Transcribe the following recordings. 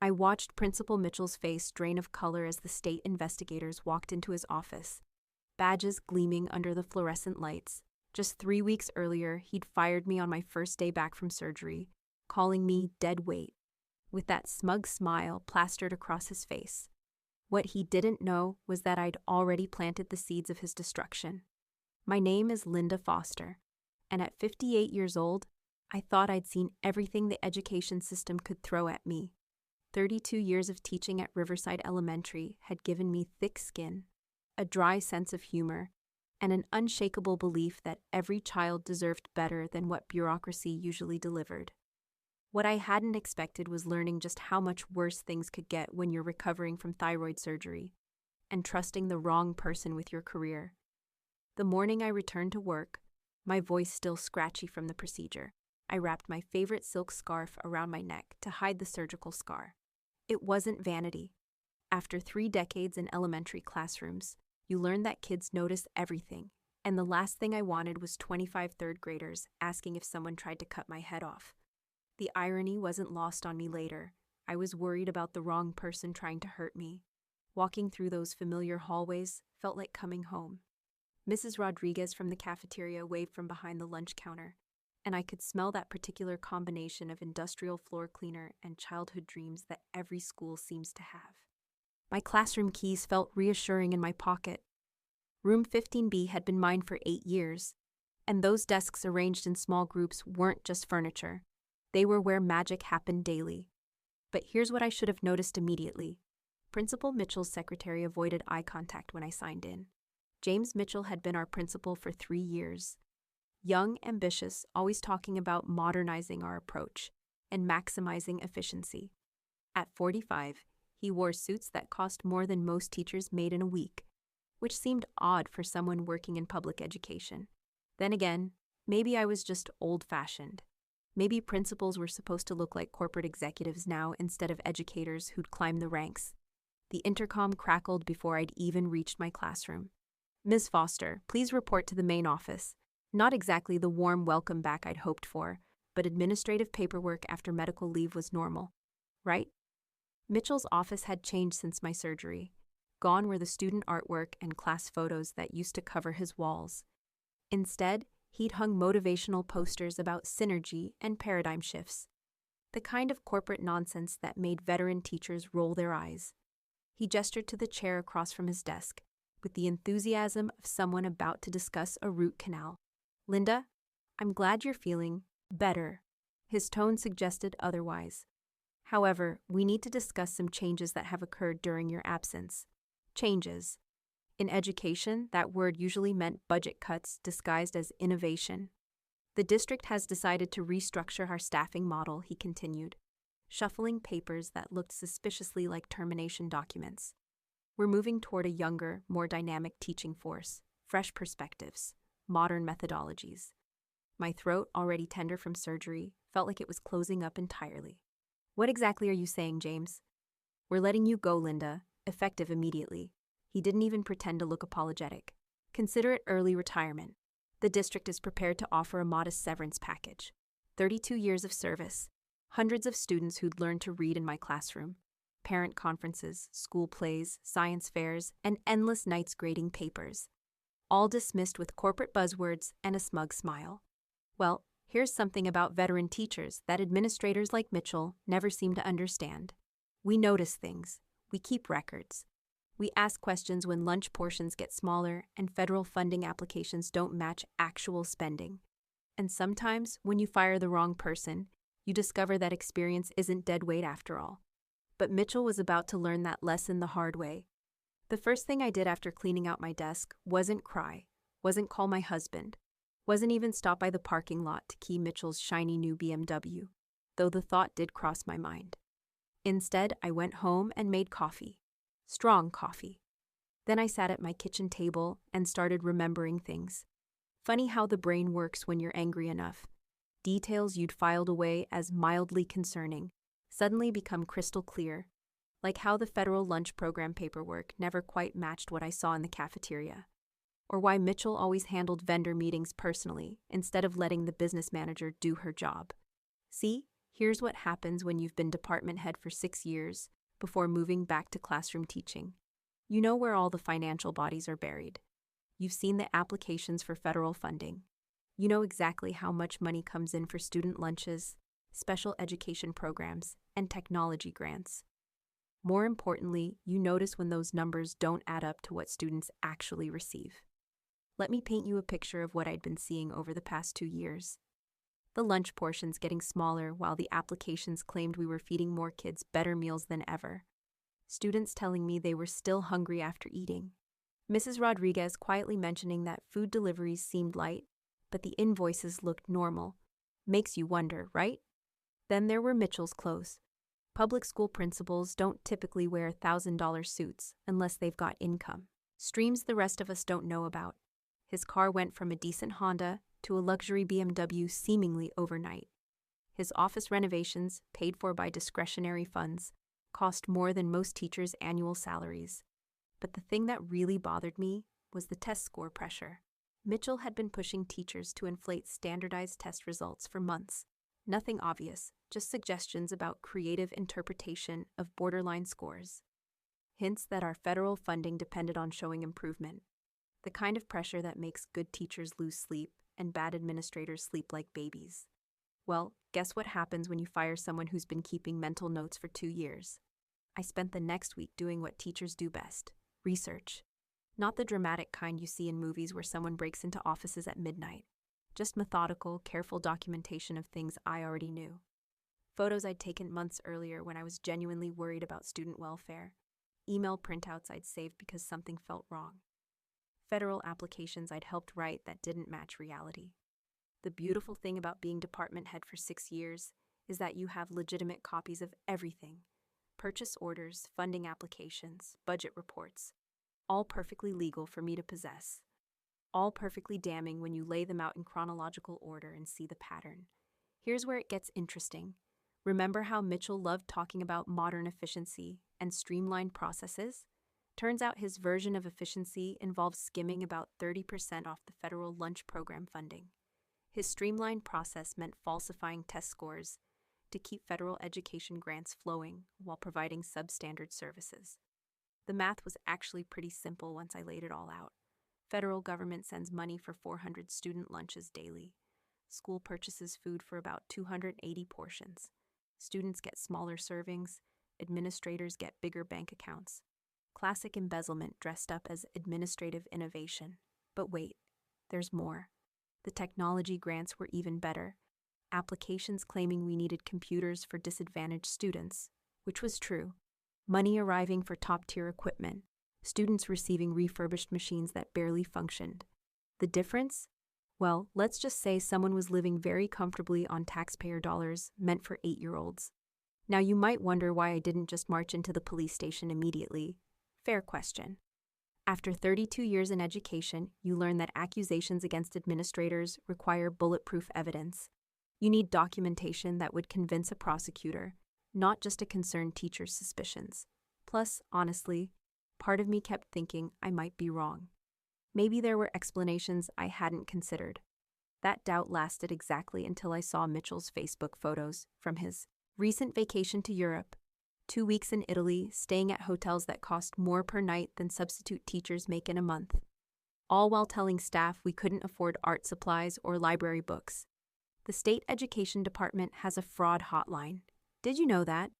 I watched Principal Mitchell's face drain of color as the state investigators walked into his office, badges gleaming under the fluorescent lights. Just 3 weeks earlier, he'd fired me on my first day back from surgery, calling me dead weight, with that smug smile plastered across his face. What he didn't know was that I'd already planted the seeds of his destruction. My name is Linda Foster, and at 58 years old, I thought I'd seen everything the education system could throw at me. 32 years of teaching at Riverside Elementary had given me thick skin, a dry sense of humor, and an unshakable belief that every child deserved better than what bureaucracy usually delivered. What I hadn't expected was learning just how much worse things could get when you're recovering from thyroid surgery and trusting the wrong person with your career. The morning I returned to work, my voice still scratchy from the procedure, I wrapped my favorite silk scarf around my neck to hide the surgical scar. It wasn't vanity. After 3 decades in elementary classrooms, you learn that kids notice everything, and the last thing I wanted was 25 third graders asking if someone tried to cut my head off. The irony wasn't lost on me later. I was worried about the wrong person trying to hurt me. Walking through those familiar hallways felt like coming home. Mrs. Rodriguez from the cafeteria waved from behind the lunch counter, and I could smell that particular combination of industrial floor cleaner and childhood dreams that every school seems to have. My classroom keys felt reassuring in my pocket. Room 15B had been mine for 8 years, and those desks arranged in small groups weren't just furniture. They were where magic happened daily. But here's what I should have noticed immediately. Principal Mitchell's secretary avoided eye contact when I signed in. James Mitchell had been our principal for 3 years. Young, ambitious, always talking about modernizing our approach and maximizing efficiency. At 45, he wore suits that cost more than most teachers made in a week, which seemed odd for someone working in public education. Then again, maybe I was just old-fashioned. Maybe principals were supposed to look like corporate executives now instead of educators who'd climb the ranks. The intercom crackled before I'd even reached my classroom. "Ms. Foster, please report to the main office." Not exactly the warm welcome back I'd hoped for, but administrative paperwork after medical leave was normal, right? Mitchell's office had changed since my surgery. Gone were the student artwork and class photos that used to cover his walls. Instead, he'd hung motivational posters about synergy and paradigm shifts, the kind of corporate nonsense that made veteran teachers roll their eyes. He gestured to the chair across from his desk, with the enthusiasm of someone about to discuss a root canal. "Linda, I'm glad you're feeling better." His tone suggested otherwise. "However, we need to discuss some changes that have occurred during your absence." Changes. In education, that word usually meant budget cuts disguised as innovation. "The district has decided to restructure our staffing model," he continued, shuffling papers that looked suspiciously like termination documents. "We're moving toward a younger, more dynamic teaching force, fresh perspectives, modern methodologies." My throat, already tender from surgery, felt like it was closing up entirely. "What exactly are you saying, James?" "We're letting you go, Linda, effective immediately." He didn't even pretend to look apologetic. "Consider it early retirement. The district is prepared to offer a modest severance package. 32 years of service, hundreds of students who'd learned to read in my classroom, parent conferences, school plays, science fairs, and endless nights grading papers. All dismissed with corporate buzzwords and a smug smile. Well, here's something about veteran teachers that administrators like Mitchell never seem to understand. We notice things. We keep records. We ask questions when lunch portions get smaller and federal funding applications don't match actual spending. And sometimes, when you fire the wrong person, you discover that experience isn't dead weight after all. But Mitchell was about to learn that lesson the hard way. The first thing I did after cleaning out my desk wasn't cry, wasn't call my husband, wasn't even stop by the parking lot to key Mitchell's shiny new BMW, though the thought did cross my mind. Instead, I went home and made coffee. Strong coffee. Then I sat at my kitchen table and started remembering things. Funny how the brain works when you're angry enough. Details you'd filed away as mildly concerning suddenly become crystal clear, like how the federal lunch program paperwork never quite matched what I saw in the cafeteria, or why Mitchell always handled vendor meetings personally instead of letting the business manager do her job. See, Here's what happens when you've been department head for 6 years before moving back to classroom teaching. You know where all the financial bodies are buried. You've seen the applications for federal funding. You know exactly how much money comes in for student lunches, special education programs, and technology grants. More importantly, you notice when those numbers don't add up to what students actually receive. Let me paint you a picture of what I'd been seeing over the past 2 years. The lunch portions getting smaller while the applications claimed we were feeding more kids better meals than ever. Students telling me they were still hungry after eating. Mrs. Rodriguez quietly mentioning that food deliveries seemed light, but the invoices looked normal. Makes you wonder, right? Then there were Mitchell's clothes. Public school principals don't typically wear $1,000 suits unless they've got income. Streams the rest of us don't know about. His car went from a decent Honda to a luxury BMW seemingly overnight. His office renovations, paid for by discretionary funds, cost more than most teachers' annual salaries. But the thing that really bothered me was the test score pressure. Mitchell had been pushing teachers to inflate standardized test results for months. Nothing obvious, just suggestions about creative interpretation of borderline scores. Hints that our federal funding depended on showing improvement. The kind of pressure that makes good teachers lose sleep and bad administrators sleep like babies. Well, guess what happens when you fire someone who's been keeping mental notes for 2 years? I spent the next week doing what teachers do best: research. Not the dramatic kind you see in movies where someone breaks into offices at midnight. Just methodical, careful documentation of things I already knew. Photos I'd taken months earlier when I was genuinely worried about student welfare. Email printouts I'd saved because something felt wrong. Federal applications I'd helped write that didn't match reality. The beautiful thing about being department head for 6 years is that you have legitimate copies of everything. Purchase orders, funding applications, budget reports. All perfectly legal for me to possess. All perfectly damning when you lay them out in chronological order and see the pattern. Here's where it gets interesting. Remember how Mitchell loved talking about modern efficiency and streamlined processes? Turns out his version of efficiency involves skimming about 30% off the federal lunch program funding. His streamlined process meant falsifying test scores to keep federal education grants flowing while providing substandard services. The math was actually pretty simple once I laid it all out. Federal government sends money for 400 student lunches daily. School purchases food for about 280 portions. Students get smaller servings. Administrators get bigger bank accounts. Classic embezzlement dressed up as administrative innovation. But wait, there's more. The technology grants were even better. Applications claiming we needed computers for disadvantaged students, which was true. Money arriving for top-tier equipment. Students receiving refurbished machines that barely functioned. The difference? Well, let's just say someone was living very comfortably on taxpayer dollars meant for 8-year-olds. Now you might wonder why I didn't just march into the police station immediately. Fair question. After 32 years in education, you learn that accusations against administrators require bulletproof evidence. You need documentation that would convince a prosecutor, not just a concerned teacher's suspicions. Plus, honestly, part of me kept thinking I might be wrong. Maybe there were explanations I hadn't considered. That doubt lasted exactly until I saw Mitchell's Facebook photos from his recent vacation to Europe. 2 weeks in Italy, staying at hotels that cost more per night than substitute teachers make in a month. All while telling staff we couldn't afford art supplies or library books. The state education department has a fraud hotline. Did you know that?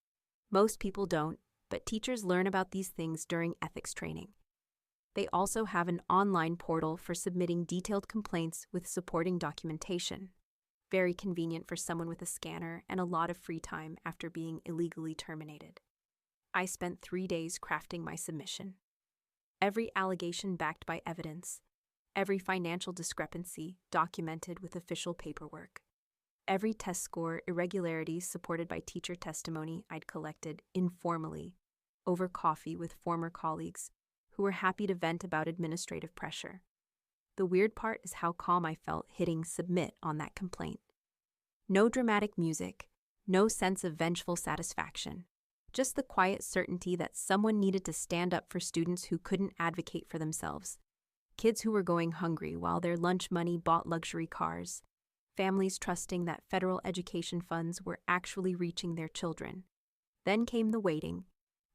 Most people don't, but teachers learn about these things during ethics training. They also have an online portal for submitting detailed complaints with supporting documentation. Very convenient for someone with a scanner and a lot of free time after being illegally terminated. I spent 3 days crafting my submission. Every allegation backed by evidence. Every financial discrepancy documented with official paperwork. Every test score irregularity supported by teacher testimony I'd collected informally over coffee with former colleagues who were happy to vent about administrative pressure. The weird part is how calm I felt hitting submit on that complaint. No dramatic music, no sense of vengeful satisfaction, just the quiet certainty that someone needed to stand up for students who couldn't advocate for themselves. Kids who were going hungry while their lunch money bought luxury cars. families trusting that federal education funds were actually reaching their children. Then came the waiting,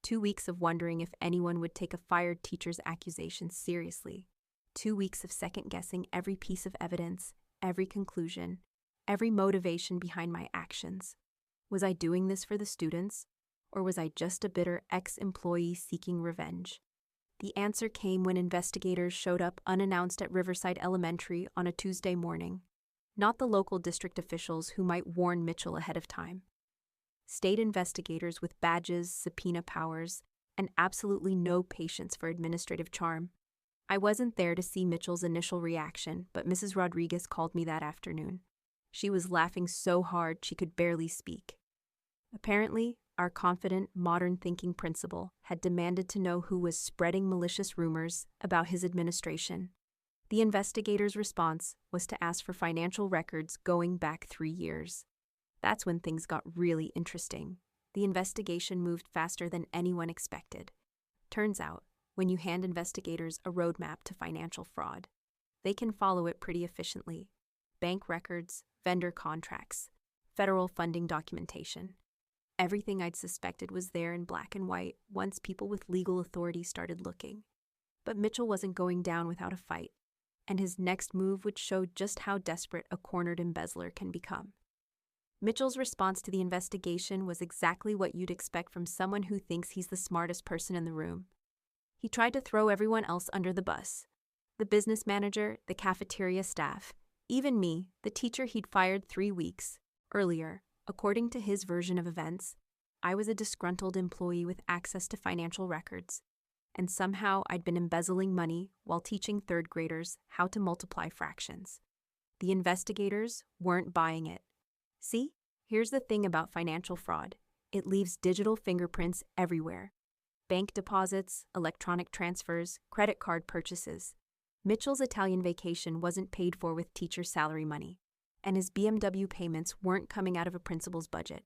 2 weeks of wondering if anyone would take a fired teacher's accusations seriously, 2 weeks of second-guessing every piece of evidence, every conclusion, every motivation behind my actions. Was I doing this for the students, or was I just a bitter ex-employee seeking revenge? The answer came when investigators showed up unannounced at Riverside Elementary on a Tuesday morning. Not the local district officials who might warn Mitchell ahead of time. State investigators with badges, subpoena powers, and absolutely no patience for administrative charm. I wasn't there to see Mitchell's initial reaction, but Mrs. Rodriguez called me that afternoon. She was laughing so hard she could barely speak. Apparently, our confident, modern-thinking principal had demanded to know who was spreading malicious rumors about his administration. The investigators' response was to ask for financial records going back 3 years. That's when things got really interesting. The investigation moved faster than anyone expected. Turns out, when you hand investigators a roadmap to financial fraud, they can follow it pretty efficiently. Bank records, vendor contracts, federal funding documentation. Everything I'd suspected was there in black and white once people with legal authority started looking. But Mitchell wasn't going down without a fight, and his next move would show just how desperate a cornered embezzler can become. Mitchell's response to the investigation was exactly what you'd expect from someone who thinks he's the smartest person in the room. He tried to throw everyone else under the bus. The business manager, the cafeteria staff, even me, the teacher he'd fired 3 weeks earlier. According to his version of events, I was a disgruntled employee with access to financial records, and somehow I'd been embezzling money while teaching third graders how to multiply fractions. The investigators weren't buying it. See, here's the thing about financial fraud. It leaves digital fingerprints everywhere. Bank deposits, electronic transfers, credit card purchases. Mitchell's Italian vacation wasn't paid for with teacher salary money, and his BMW payments weren't coming out of a principal's budget.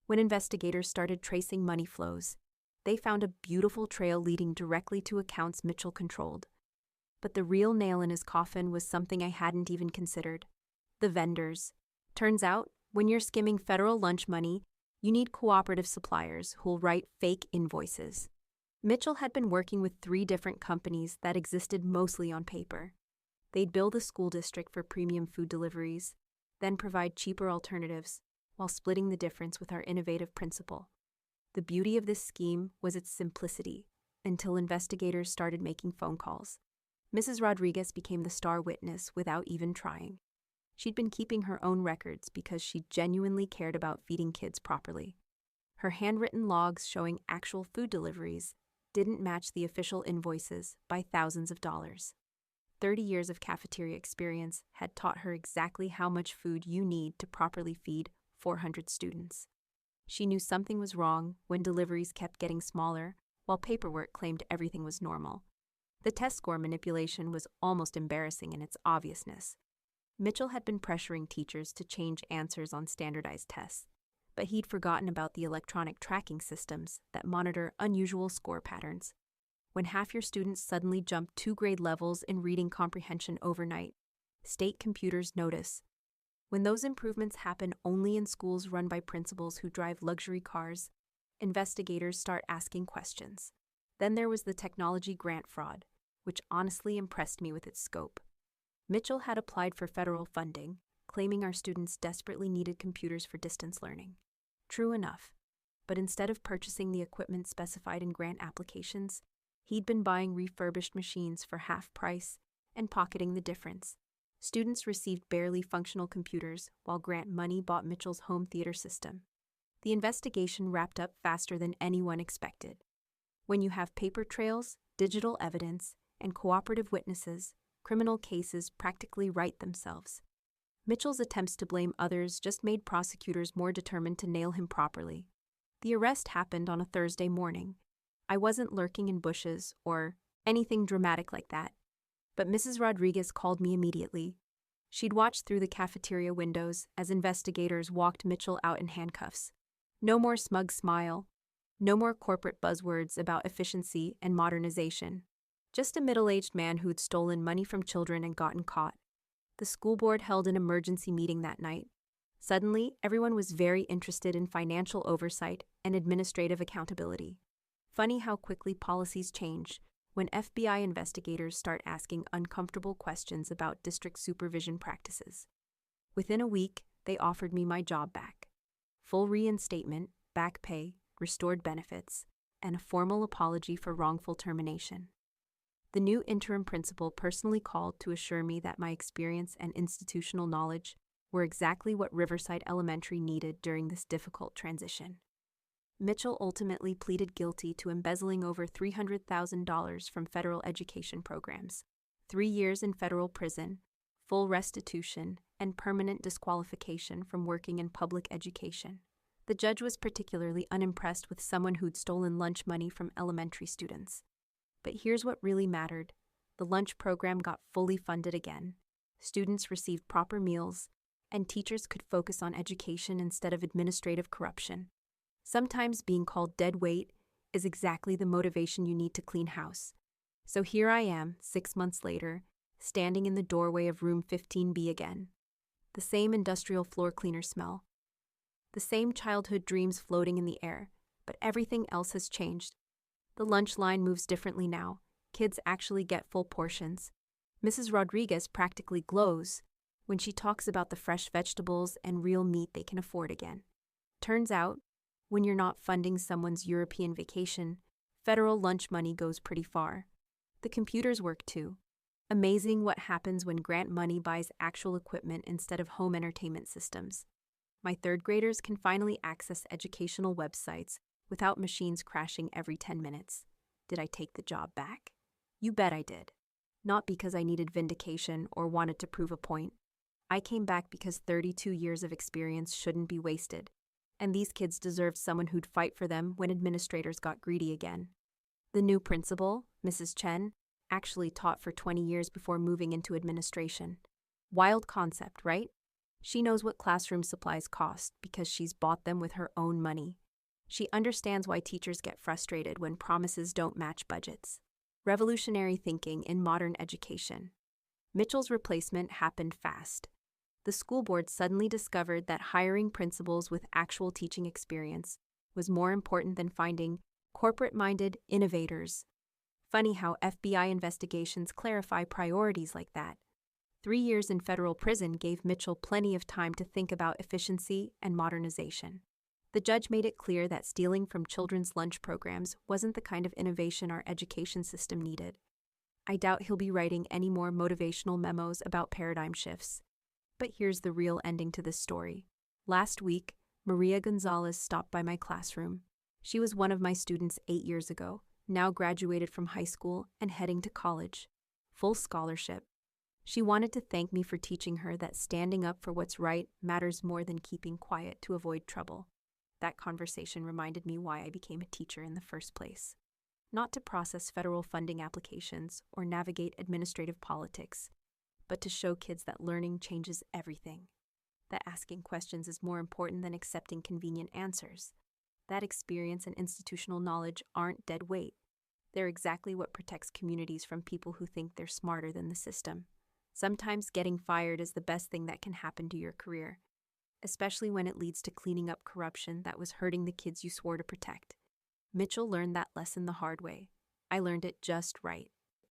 When investigators started tracing money flows, they found a beautiful trail leading directly to accounts Mitchell controlled. But the real nail in his coffin was something I hadn't even considered: the vendors. Turns out, when you're skimming federal lunch money, you need cooperative suppliers who'll write fake invoices. Mitchell had been working with 3 different companies that existed mostly on paper. They'd bill the school district for premium food deliveries, then provide cheaper alternatives while splitting the difference with our innovative principal. The beauty of this scheme was its simplicity, until investigators started making phone calls. Mrs. Rodriguez became the star witness without even trying. She'd been keeping her own records because she genuinely cared about feeding kids properly. Her handwritten logs showing actual food deliveries didn't match the official invoices by thousands of dollars. 30 years of cafeteria experience had taught her exactly how much food you need to properly feed 400 students. She knew something was wrong when deliveries kept getting smaller, while paperwork claimed everything was normal. The test score manipulation was almost embarrassing in its obviousness. Mitchell had been pressuring teachers to change answers on standardized tests, but he'd forgotten about the electronic tracking systems that monitor unusual score patterns. When half your students suddenly jump 2 grade levels in reading comprehension overnight, state computers notice. When those improvements happen only in schools run by principals who drive luxury cars, investigators start asking questions. Then there was the technology grant fraud, which honestly impressed me with its scope. Mitchell had applied for federal funding, claiming our students desperately needed computers for distance learning. True enough, but instead of purchasing the equipment specified in grant applications, he'd been buying refurbished machines for half price and pocketing the difference. Students received barely functional computers, while grant money bought Mitchell's home theater system. The investigation wrapped up faster than anyone expected. When you have paper trails, digital evidence, and cooperative witnesses, criminal cases practically write themselves. Mitchell's attempts to blame others just made prosecutors more determined to nail him properly. The arrest happened on a Thursday morning. I wasn't lurking in bushes or anything dramatic like that. But Mrs. Rodriguez called me immediately. She'd watched through the cafeteria windows as investigators walked Mitchell out in handcuffs. No more smug smile. No more corporate buzzwords about efficiency and modernization. Just a middle-aged man who'd stolen money from children and gotten caught. The school board held an emergency meeting that night. Suddenly, everyone was very interested in financial oversight and administrative accountability. Funny how quickly policies change when FBI investigators start asking uncomfortable questions about district supervision practices. Within a week, they offered me my job back. Full reinstatement, back pay, restored benefits, and a formal apology for wrongful termination. The new interim principal personally called to assure me that my experience and institutional knowledge were exactly what Riverside Elementary needed during this difficult transition. Mitchell ultimately pleaded guilty to embezzling over $300,000 from federal education programs, 3 years in federal prison, full restitution, and permanent disqualification from working in public education. The judge was particularly unimpressed with someone who'd stolen lunch money from elementary students. But here's what really mattered. The lunch program got fully funded again. Students received proper meals, and teachers could focus on education instead of administrative corruption. Sometimes being called dead weight is exactly the motivation you need to clean house. So here I am, 6 months later, standing in the doorway of room 15B again. The same industrial floor cleaner smell. The same childhood dreams floating in the air, but everything else has changed. The lunch line moves differently now. Kids actually get full portions. Mrs. Rodriguez practically glows when she talks about the fresh vegetables and real meat they can afford again. Turns out, when you're not funding someone's European vacation, federal lunch money goes pretty far. The computers work too. Amazing what happens when grant money buys actual equipment instead of home entertainment systems. My third graders can finally access educational websites without machines crashing every 10 minutes. Did I take the job back? You bet I did. Not because I needed vindication or wanted to prove a point. I came back because 32 years of experience shouldn't be wasted, and these kids deserved someone who'd fight for them when administrators got greedy again. The new principal, Mrs. Chen, actually taught for 20 years before moving into administration. Wild concept, right? She knows what classroom supplies cost because she's bought them with her own money. She understands why teachers get frustrated when promises don't match budgets. Revolutionary thinking in modern education. Mitchell's replacement happened fast. The school board suddenly discovered that hiring principals with actual teaching experience was more important than finding corporate-minded innovators. Funny how FBI investigations clarify priorities like that. 3 years in federal prison gave Mitchell plenty of time to think about efficiency and modernization. The judge made it clear that stealing from children's lunch programs wasn't the kind of innovation our education system needed. I doubt he'll be writing any more motivational memos about paradigm shifts. But here's the real ending to this story. Last week, Maria Gonzalez stopped by my classroom. She was one of my students 8 years ago, now graduated from high school and heading to college. Full scholarship. She wanted to thank me for teaching her that standing up for what's right matters more than keeping quiet to avoid trouble. That conversation reminded me why I became a teacher in the first place. Not to process federal funding applications or navigate administrative politics, but to show kids that learning changes everything. That asking questions is more important than accepting convenient answers. That experience and institutional knowledge aren't dead weight. They're exactly what protects communities from people who think they're smarter than the system. Sometimes getting fired is the best thing that can happen to your career, especially when it leads to cleaning up corruption that was hurting the kids you swore to protect. Mitchell learned that lesson the hard way. I learned it just right.